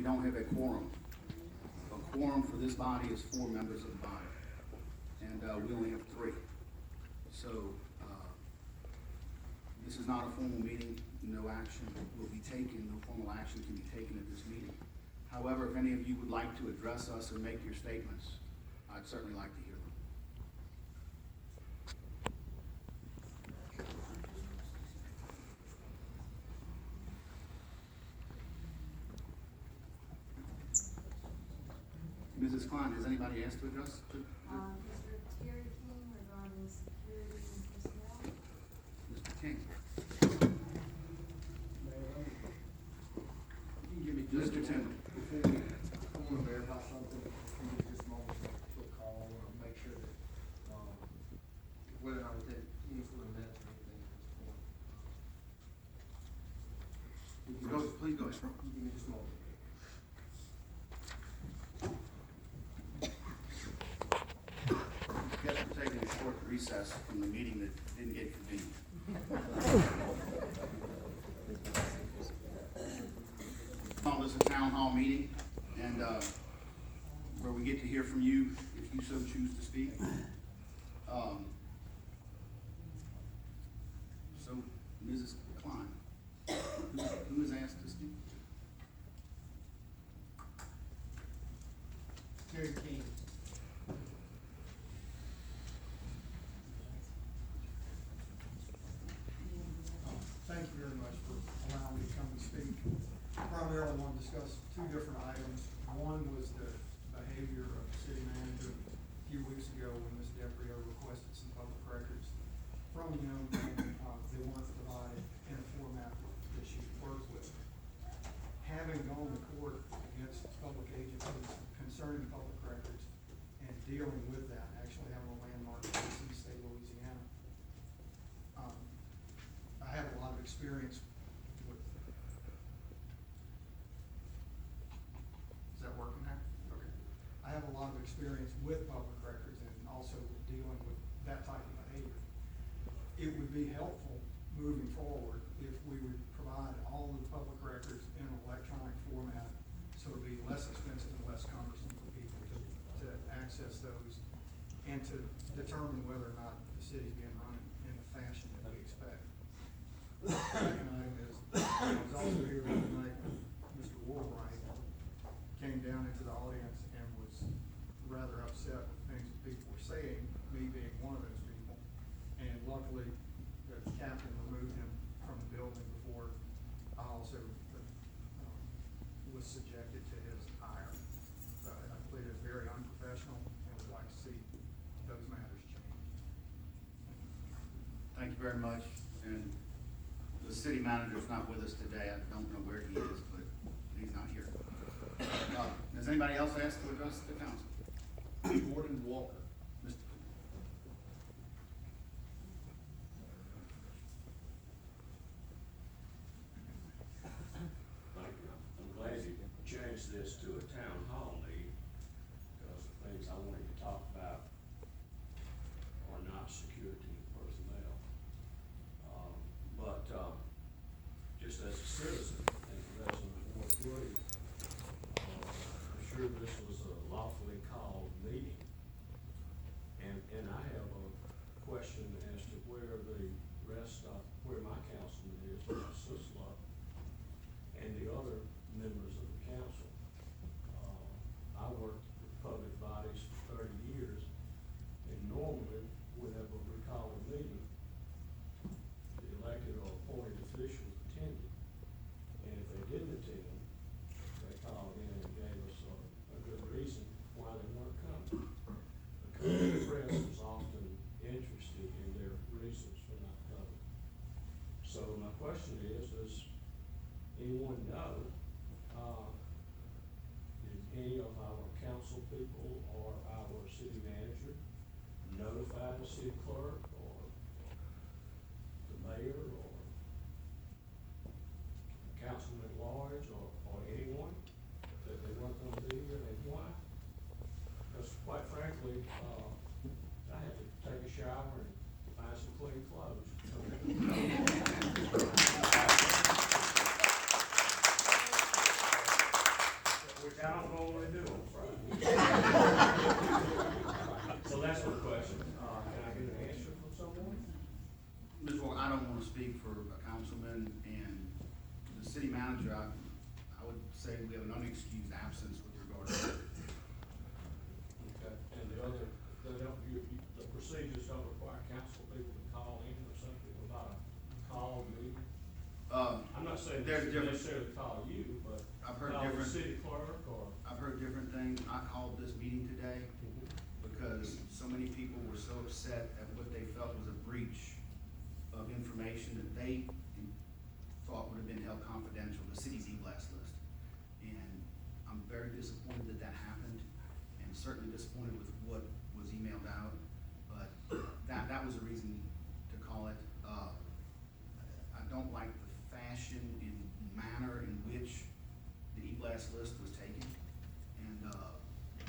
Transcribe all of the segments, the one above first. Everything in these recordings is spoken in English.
don't have a quorum. A quorum for this body is 4 members of the body, and we only have 3. So this is not a formal meeting. No action will be taken. No formal action can be taken at this meeting. However, if any of you would like to address us or make your statements, I'd certainly like to hear them. Mrs. Klein, has anybody asked to address? Mr. Terry King regarding security and personnel. Mr. King. Mr. Tindall. Before we want to verify something, can you just moment to call and make sure that, whether or not we take any sort of minutes or anything at this point. Please go ahead. Give me just a moment. Guess we're taking a short recess from the meeting that didn't get convened. This is a town hall meeting, and where we get to hear from you if you so choose to speak. So, Mrs. Klein, who is asked to speak? Terry King. Thank you very much for allowing me to come and speak. Primarily, I want to discuss 2 different items. One was the behavior of the city manager a few weeks ago when Ms. DePrio requested some public records from him, and they weren't provided in a format that she could work with. Having gone to court against public agencies concerning public records and dealing with that, actually having a landmark case in the state of Louisiana, I have a lot of experience with. Is that working now? Okay. I have a lot of experience with public records and also with dealing with that type of behavior. It would be helpful moving forward if we would provide all of the public records in an electronic format, so it would be less expensive and less cumbersome for people to access those and to determine whether or not the city's being run in the fashion that we expect. The second item is, I was also here tonight, Mr. Warbright came down into the audience and was rather upset with things that people were saying, me being one of those people. And luckily, the captain removed him from the building before I also was subjected to his ire. So I believe it's very unprofessional and would like to see those matters change. Thank you very much. And the city manager is not with us today. I don't know where he is, but he's not here. Does anybody else ask to address the council? Gordon Walker. Mr. Thank you. I'm glad you changed this to a town hall meeting, because the things I wanted to talk about are not security and personnel. But just as a citizen and resident of North Wood, I'm sure this was a lawfully called meeting. And I have a question as to where the rest of, where my councilman is, my sister, and the other members of the council. I worked with public bodies for 30 years, and normally, whenever we call a meeting, the elected or appointed officials attended. And if they didn't attend, they called in and gave us a good reason why they weren't coming. Because the press was often interested in their reasons for not coming. So my question is, does anyone know, did any of our council people or our city manager notify the city clerk or the mayor or councilman at large or anyone that they weren't going to be here, and why? Because quite frankly, I had to take a shower and find some clean clothes. I don't normally do on Friday. So that's my question. Can I get an answer from someone? Ms. Walker, I don't wanna speak for a councilman and the city manager. I would say we have an unexcused absence with regard to that. Okay, and the other, the procedures don't require council people to call in or something about a call meeting? I'm not saying they There's should different- necessarily call you, but I've heard call the different- city clerk or. I've heard different things. I called this meeting today because so many people were so upset at what they felt was a breach of information that they thought would have been held confidential, the city's e-blast list. And I'm very disappointed that that happened, and certainly disappointed with what was emailed out, but that was a reason to call it. I don't like the fashion and manner in which the e-blast list was taken, and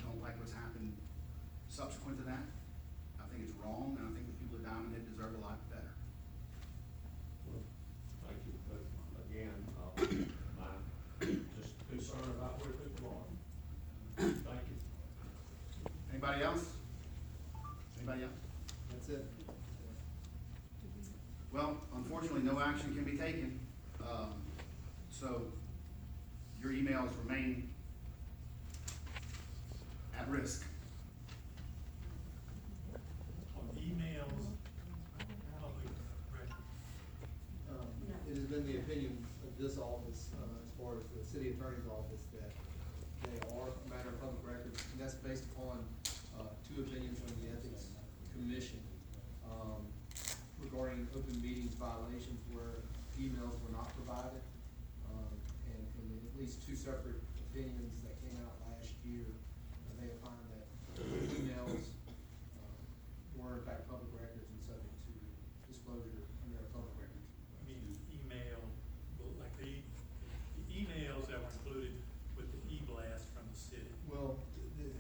don't like what's happened subsequent to that. I think it's wrong, and I think the people of Diamond Head deserve a lot better. Thank you, but again, my just concern about where people are. Thank you. Anybody else? Anybody else? That's it. Well, unfortunately, no action can be taken, so your emails remain at risk. On emails, public record. It has been the opinion of this office, as far as the city attorney's office, that they are a matter of public records, and that's based upon, two opinions from the ethics commission, regarding open meetings violations where emails were not provided. And in at least two separate opinions that came out last year, they found that emails, were in fact public records and subject to disclosure under a public records. I mean, email, well, like the emails that were included with the e-blast from the city. Well,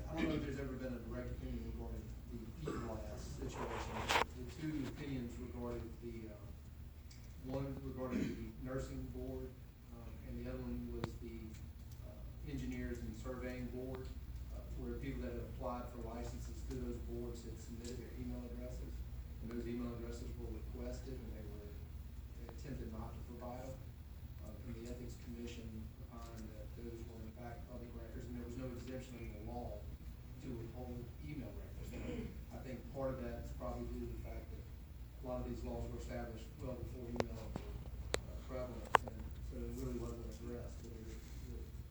I don't know if there's ever been a direct opinion regarding the e-blast situation. The two opinions regarding one regarding the nursing board, and the other one was the engineers and surveying board, where people that had applied for licenses through those boards had submitted their email addresses, and those email addresses were requested, and they attempted not to provide them. And the ethics commission opined that those were in fact public records, and there was no exemption in the law to withhold email records. And I think part of that is probably due to the fact that a lot of these laws were established well before email were prevalent, and so it really wasn't addressed. So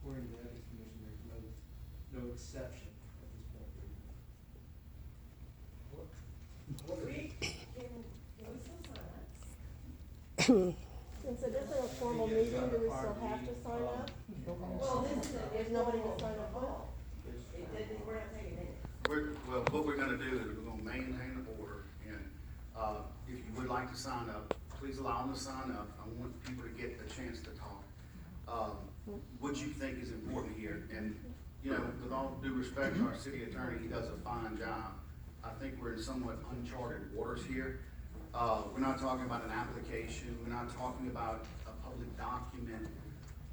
according to the ethics commission, there's no exception at this point. Since it isn't a formal meeting, do we still have to sign up? Well, this is There's nobody to sign up for? we're not taking it. Well, what we're gonna do is we're gonna maintain the order, and, if you would like to sign up, please allow them to sign up. I want people to get a chance to talk. What you think is important here, and, you know, with all due respect to our city attorney, he does a fine job. I think we're in somewhat uncharted waters here. We're not talking about an application, we're not talking about a public document.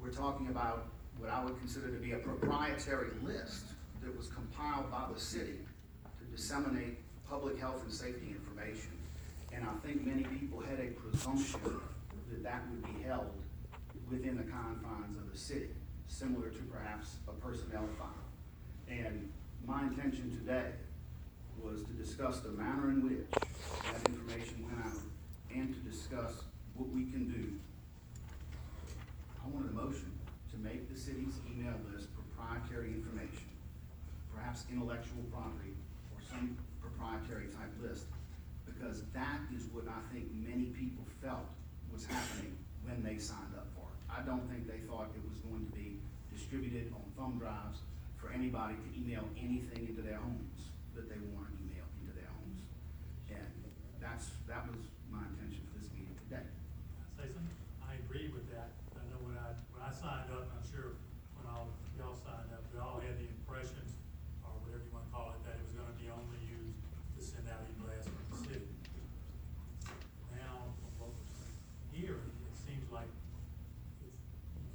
We're talking about what I would consider to be a proprietary list that was compiled by the city to disseminate public health and safety information. And I think many people had a presumption that that would be held within the confines of the city, similar to perhaps a personnel file. And my intention today was to discuss the manner in which that information went out and to discuss what we can do. I wanted a motion to make the city's email list proprietary information, perhaps intellectual property or some proprietary type list, because that is what I think many people felt was happening when they signed up for it. I don't think they thought it was going to be distributed on thumb drives for anybody to email anything into their homes that they want to email into their homes. And that was my intention for this meeting today. Say something? I agree with that. I know when I signed up, I'm sure when all y'all signed up, we all had the impression, or whatever you wanna call it, that it was gonna be only used to send out e-blasts from the city. Now, from what we're hearing, it seems like you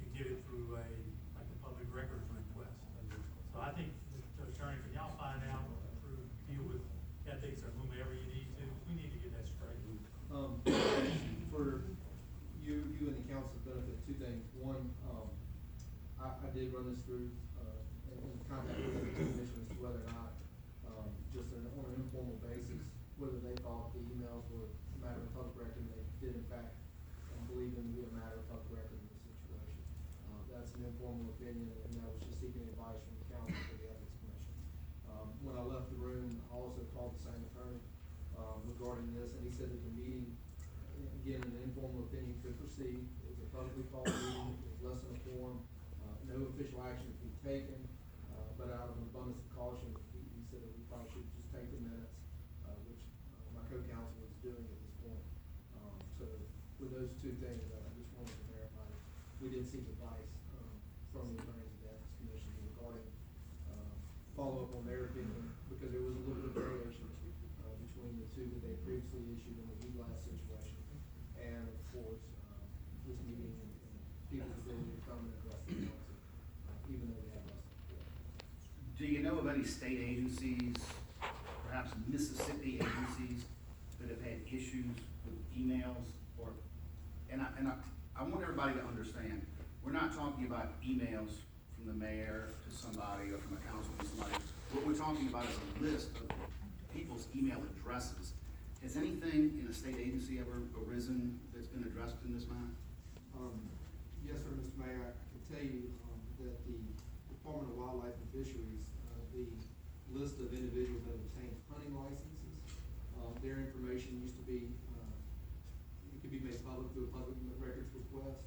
could get it through like a public records request. did run this through, in contact with the commission as to whether or not, just on an informal basis, whether they thought the emails were a matter of public record, and they did in fact believe them to be a matter of public record in this situation. That's an informal opinion, and that was just seeking advice from the council for the ethics commission. When I left the room, I also called the same attorney, regarding this, and he said that the meeting, again, an informal opinion could proceed. It was a publicly called meeting, it was less than a quorum, no official action to be taken, but out of an abundance of caution, he said that we probably should just take the minutes, which my co-counsel was doing at this point. So with those two things, I just wanted to verify that we did seek advice, from the attorneys of the ethics commission regarding, follow up on their opinion, because there was a little bit of variation, between the two that they previously issued in the e-blast situation, and of course, this meeting and people's ability to come and address the council, even though we have less than a quorum. Do you know of any state agencies, perhaps Mississippi agencies, that have had issues with emails or, and I want everybody to understand, we're not talking about emails from the mayor to somebody or from a council to somebody. What we're talking about is a list of people's email addresses. Has anything in a state agency ever arisen that's been addressed in this matter? Yes, sir, Mr. Mayor, I can tell you, that the Department of Wildlife and Fisheries, the list of individuals that obtained hunting licenses, their information used to be, it could be made public through a public records request.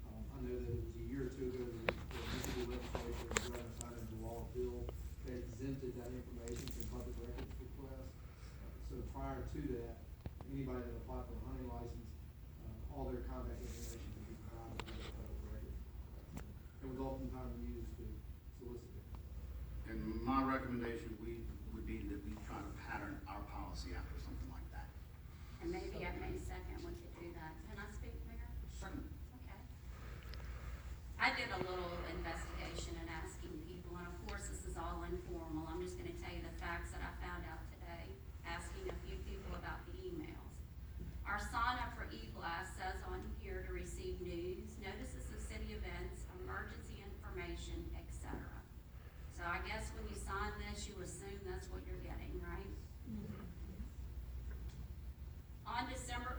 I know that it was a year or two ago, the Mississippi legislature and governor signed into law a bill that exempted that information from public records requests. So prior to that, anybody that applied for a hunting license, all their contact information would be provided to the public record. It was oftentimes used to solicit it. And my recommendation would be that we try to pattern our policy after something like that. And maybe at May 2nd, we could do that. Can I speak, Mayor? Certainly. Okay. I did a little investigation and asking people, and of course, this is all informal. I'm just gonna tell you the facts that I found out today, asking a few people about the emails. Our sign up for e-blast says on here to receive news, notices of city events, emergency information, etc. So I guess when you sign this, you assume that's what you're getting, right?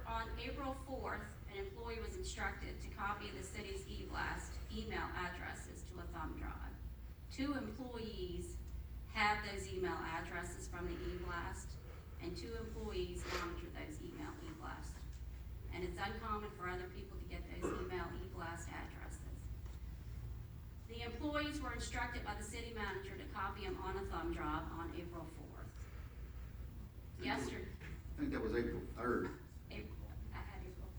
On April 4th, an employee was instructed to copy the city's e-blast email addresses to a thumb drive. 2 employees have those email addresses from the e-blast, and 2 employees monitor those email e-blasts. And it's uncommon for other people to get those email e-blast addresses. The employees were instructed by the city manager to copy them on a thumb drive on April 4th. Yesterday, I think that was April 3rd. I had April.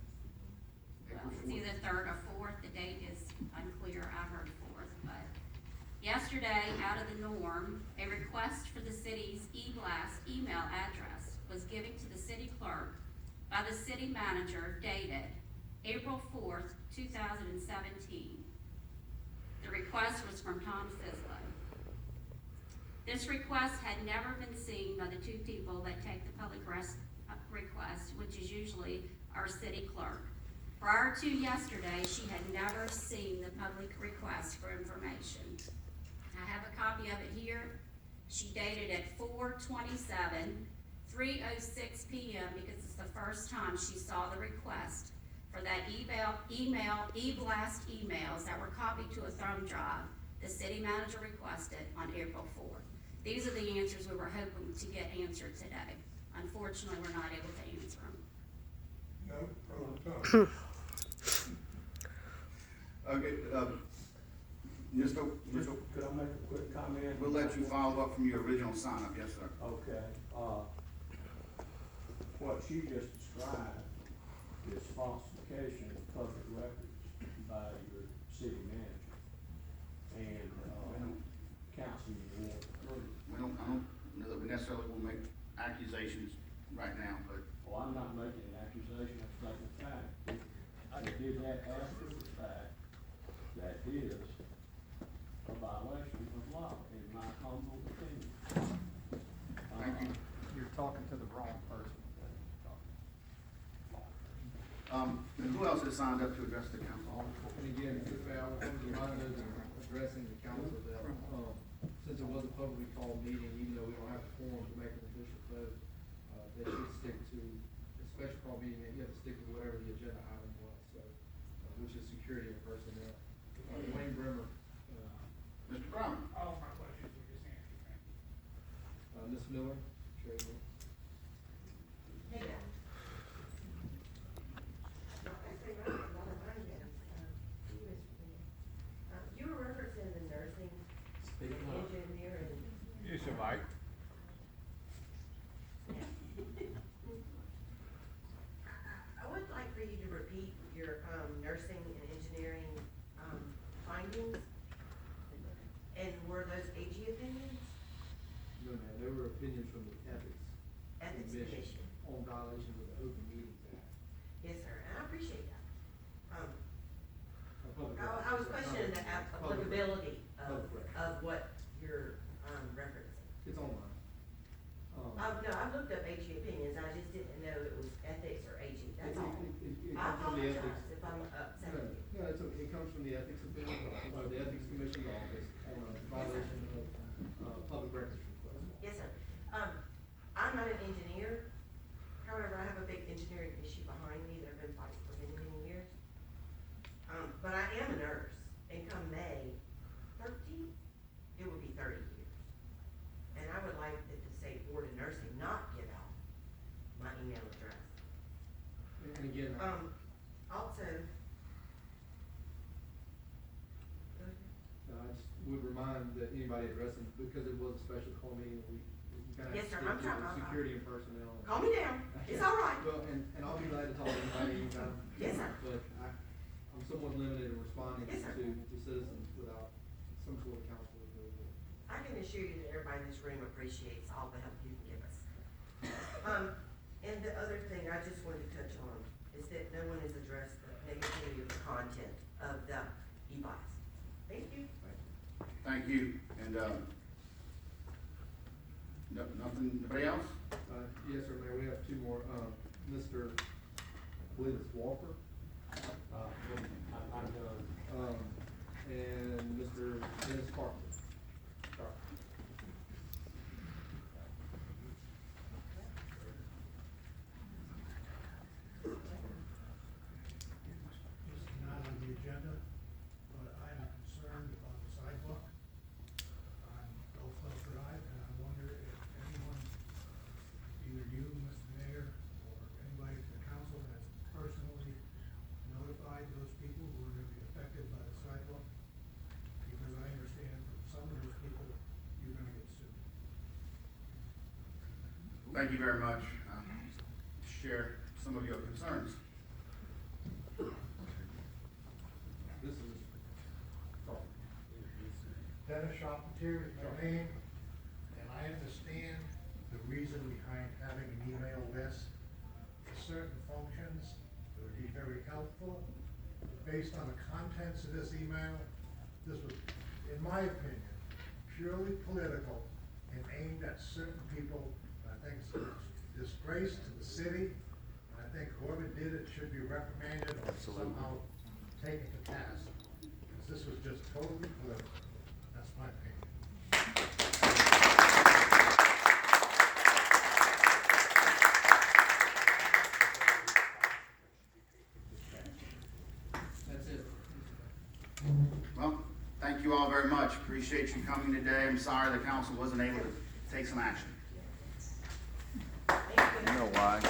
Well, April it's 4th. either 3rd or 4th, the date is unclear, I heard 4th, but yesterday, out of the norm, a request for the city's e-blast email address was given to the city clerk by the city manager dated April 4th, 2017. The request was from Tom Fislow. This request had never been seen by the 2 people that take the public request, which is usually our city clerk. Prior to yesterday, she had never seen the public request for information. I have a copy of it here. She dated at 4/27, 3:06 p.m. because it's the first time she saw the request for that e-blast emails that were copied to a thumb drive the city manager requested on April 4th. These are the answers we were hoping to get answered today. Unfortunately, we're not able to answer them. Okay, Mr. Could I make a quick comment? We'll let you follow up from your original sign up, yes, sir. Okay, what you just described is falsification of public records by your city manager and, Councilman Ward. I don't know that we necessarily will make accusations right now, but Well, I'm not making an accusation, I'm stating a fact. I did that after the fact, that is a violation of law, in my humble opinion. thank you. You're talking to the wrong person. Who else has signed up to address the council? And again, Mr. Mayor, I want to remind those that addressing the council that, since it was a publicly called meeting, even though we don't have a quorum to make an official vote, they should stick to, a special call meeting, that you have to stick to whatever the agenda item was, so, which is security and personnel. Wayne Brimmer, Mr. Brown? All my questions were just answered, thank you. Ms. Miller, Treasurer. Hey, guys. Actually, a lot of mine then, you, Mr. Mayor. You were referencing the nursing, Speak up. engineering. Yes, sir, Mike. I would like for you to repeat your, nursing and engineering, findings. And were those AG opinions? No, ma'am, there were opinions from the Ethics Ethics Commission. on violations of the Open Meetings Act. Yes, sir, and I appreciate that. Public I was records. questioning the Public- applicability Public records. of what you're, referencing. It's online. No, I looked up AG opinions, I just didn't know it was ethics or AG, that's all. It I comes from the ethics. apologize if I'm upsetting you. No, it's okay, it comes from the Ethics opinion, the Ethics Commission's office on a violation of, public records request. Yes, sir. I'm not an engineer, however, I have a big engineering issue behind me that I've been fighting for many, many years. But I am a nurse, and come May 13, it will be 30 years. And I would like that the state board of nursing not give out my email address. And again, Also. I just would remind that anybody addressing, because it was a special call meeting, we kind of Yes, sir, stick I'm to trying- the security and personnel. Calm me down, it's all right. Well, and I'll be glad to talk to anybody anytime. Yes, sir. But I'm somewhat limited in responding Yes, sir. to citizens without some sort of counsel available. I can assure you that everybody in this room appreciates all the help you can give us. And the other thing I just wanted to touch on is that no one has addressed the negativity of the content of the e-blast. Thank you. Thank you, and, nothing, anybody else? Yes, sir, Mayor, we have two more. Mr. I believe it's Walker, I'm done. and Mr. Dennis Carpenter. This is not on the agenda, but I am concerned about the sidewalk on Gulfwell Drive, and I wonder if anyone, either you, Mr. Mayor, or anybody from the council has personally notified those people who are gonna be affected by the sidewalk? Because I understand from some of those people, you're gonna get sued. Thank you very much. Share some of your concerns. This is Carpenter. Dennis Charpentier is my name, and I understand the reason behind having an email list for certain functions. It would be very helpful. Based on the contents of this email, this was, in my opinion, purely political and aimed at certain people. I think it's a disgrace to the city, and I think whoever did it should be reprimanded or somehow taken to task. Because this was just totally political. That's my opinion. That's it. Well, thank you all very much. Appreciate you coming today. I'm sorry the council wasn't able to take some action. Thank you. You know why?